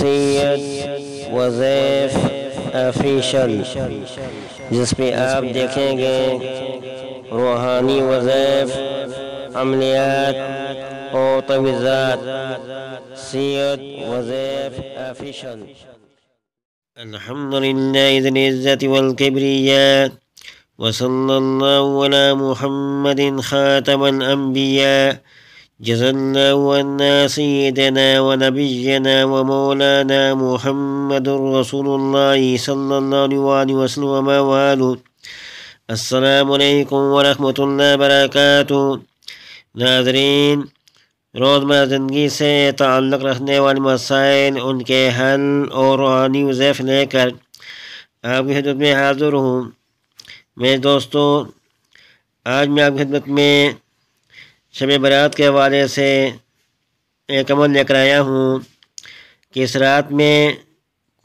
سید وظیف official, جس پہ آپ دیکھیں گے روحانی وظائف، عملیات اور تجویزات۔ سید وظیف آفیشل۔ الحمد للہ ذی العزت والکبریاء، وصلی اللہ علی محمد خاتم الانبیاء، جزا اللہ عنا سیدنا ونبینا ومولانا محمد رسول اللہ صلی اللہ علیہ وسلم وما والہ۔ السلام علیکم ورحمۃ اللہ وبرکاتہ۔ ناظرین، روزمرہ زندگی سے تعلق رکھنے والے مسائل، ان کے حل اور روحانی وظائف لے کر آپ کی خدمت میں حاضر ہوں۔ میرے دوستو، آج میں آپ کی خدمت میں شب برات کے حوالے سے ایک عمل لے کر آیا ہوں کہ اس رات میں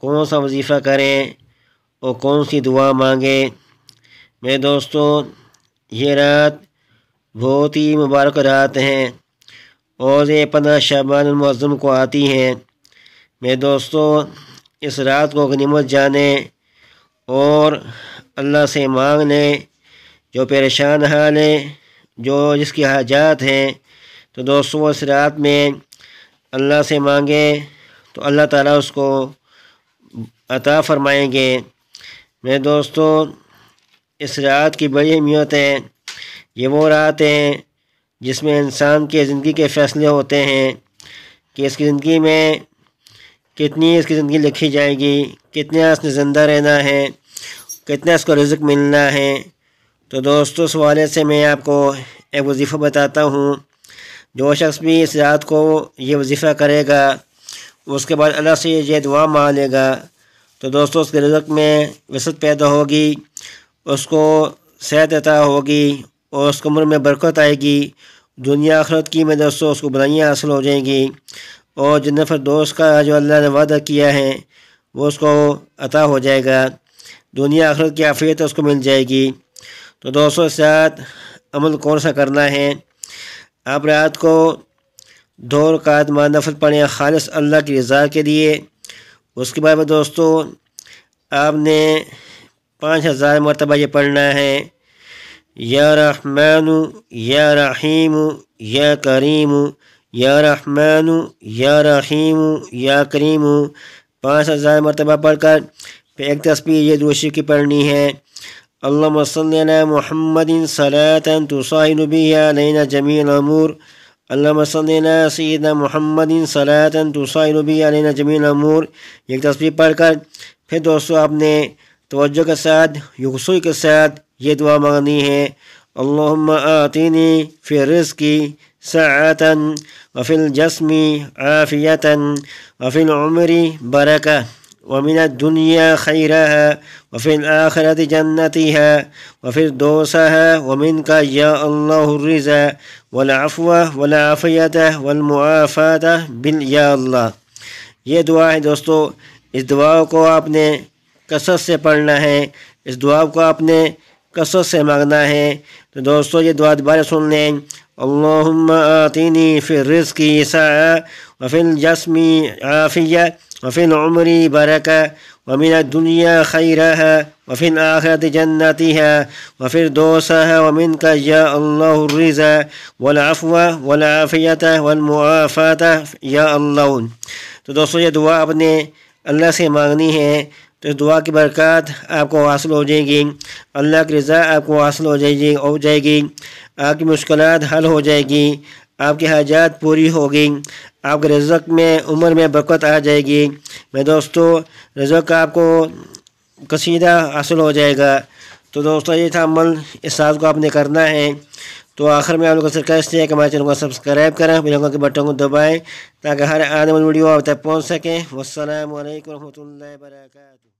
کون سا وظیفہ کریں اور کون سی دعا مانگیں۔ میرے دوستو، یہ رات بہت ہی مبارک رات ہیں اور یہ 15 شعبان المعظم کو آتی ہیں۔ میرے دوستو، اس رات کو غنیمت جانیں اور اللہ سے مانگ لیں۔ جو پریشان حال ہے، جس کی حاجات ہیں، تو دوستو اس رات میں اللہ سے مانگیں تو اللہ تعالیٰ اس کو عطا فرمائیں گے۔ میرے دوستو، اس رات کی بڑی اہمیت ہے۔ یہ وہ رات ہے جس میں انسان کے زندگی کے فیصلے ہوتے ہیں کہ اس کی زندگی میں کتنی اس کی زندگی لکھی جائے گی، کتنا اس نے زندہ رہنا ہے، کتنا اس کو رزق ملنا ہے۔ تو دوستو، اس حوالے سے میں آپ کو ایک وظیفہ بتاتا ہوں۔ جو شخص بھی اس رات کو یہ وظیفہ کرے گا، اس کے بعد اللہ سے یہ دعا مانگے گا، تو دوستو اس کے رزق میں وسعت پیدا ہوگی، اس کو صحت عطا ہوگی اور اس کی عمر میں برکت آئے گی۔ دنیا آخرت کی میں دوستو اس کو بلندیاں حاصل ہو جائیں گی اور جنت فردوس کا جو اللہ نے وعدہ کیا ہے وہ اس کو عطا ہو جائے گا۔ دنیا آخرت کی عافیت اس کو مل جائے گی۔ تو دوستو، اس رات عمل کون سا کرنا ہے؟ آپ رات کو 2 رکعت نفل پڑھیں خالص اللہ کی رضا کے لیے۔ اس کے بعد میں دوستو آپ نے 5000 مرتبہ یہ پڑھنا ہے: یا رحمن یا رحیم یا کریم، یا رحمن یا رحیم یا کریم۔ 5000 مرتبہ پڑھ کر پھر ایک تسبیح یہ دوسری کی پڑھنی ہے: اللہم صلی علی محمد صلاۃ تصاہل بها علینا جمیع الامور، اللہم صلی علی سیدنا محمد صلاۃ تصاہل بها علینا جمیع الامور۔ ایک تسبیح پڑھ کر پھر دوستو آپ نے توجہ کے ساتھ، یکسوئی کے ساتھ یہ دعا مانگنی ہے: اللہم آتینی فی رزقی سعۃ وفی الجسم عافیۃ وفی العمر برکہ ومن الدنیا خیرها وفی الآخرة جنتها وفردوسها ومنک یا اللہ الرضا والعفو والعافیۃ والمعافاۃ یا اللہ۔ یہ دعا ہے دوستو۔ اس دعا کو آپ نے کثرت سے پڑھنا ہے، اس دعا کو آپ نے کثرت سے مانگنا ہے۔ تو دوستو یہ دعا دوبارہ سن لیں: اللہم آتینی فی الرزق سعۃ وفی الجسم عافیہ وفی العمر برکہ ومن الدنیا خیرها وفی الآخرة جنتها وفردوسها ومنک یا اللہ الرضا والعفو والعافیۃ والمعافاۃ یا اللہ۔ تو دوستو یہ دعا آپ نے اللہ سے مانگنی ہے، تو اس دعا کی برکات آپ کو حاصل ہو جائے گی، اللہ کی رضا آپ کو حاصل ہو جائے گی، آپ کی مشکلات حل ہو جائے گی، آپ کی حاجات پوری ہوگی، آپ کے رزق میں عمر میں برکت آ جائے گی۔ میں دوستو رزق آپ کو کثیرہ حاصل ہو جائے گا۔ تو دوستو یہ تھا عمل، اس رات کو آپ نے کرنا ہے۔ تو آخر میں آپ لوگوں سے ریکویسٹ ہے کہ ہمارے چینل کو سبسکرائب کریں، بیل آئیکن کے بٹن کو دبائیں تاکہ ہر آنے والی ویڈیو آپ تک پہنچ سکیں۔ والسلام علیکم ورحمۃ اللہ وبرکاتہ۔